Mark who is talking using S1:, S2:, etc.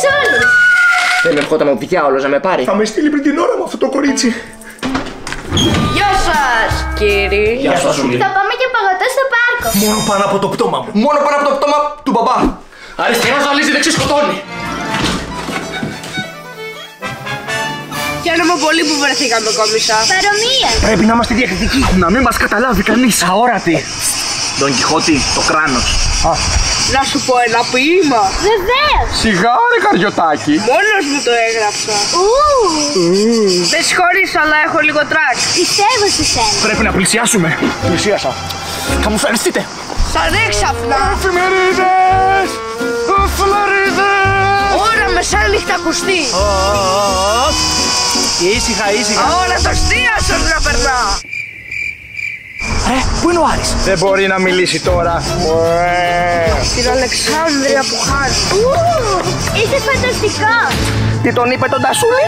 S1: σε όλους.
S2: Δεν ερχόταν ο διάολος να με πάρει.
S3: Θα με στείλει πριν την ώρα μου αυτό το κορίτσι.
S4: Γεια σας, κύριε.
S2: Γεια σας, Σούλη.
S1: Θα πάμε και παγωτό στο πάρκο.
S3: Μόνο πάνω από το πτώμα μου.
S2: Μόνο πάνω από το πτώμα του μπαμπά. Αριστερά ζαλίζει, δεξί σκοτώνει.
S4: Χαίρομαι πολύ που βρεθήκαμε, κόμισα.
S1: Παρομοία.
S3: Πρέπει να είμαστε διακριτικοί. Να μην μας καταλάβει κανείς. Αόρατη. Τον Κιχώτη, το κράνος.
S4: Να σου πω ένα ποίημα.
S1: Βεβαίως.
S3: Σιγά ρε Καριωτάκη.
S4: Μόνος μου το έγραψα. Με συγχωρείς, αλλά έχω λίγο τρακ.
S1: Πιστεύω σε σένα.
S3: Πρέπει να πλησιάσουμε. Πλησίασα. Καμουφλαριστείτε.
S4: Σαν έξαφνα.
S3: Εφημερίδες! Εφημερίδες!
S4: Ώρα μεσάνυχτα ακουστεί.
S3: Ήσυχα, ήσυχα.
S4: Ώρα το στίασος να περνά.
S3: Πού είναι ο Άρης? Δεν μπορεί να μιλήσει τώρα.
S4: Την Αλεξάνδρεια που χάνει.
S1: Είσαι φανταστικό.
S3: Τι τον είπε τον Τασούλη?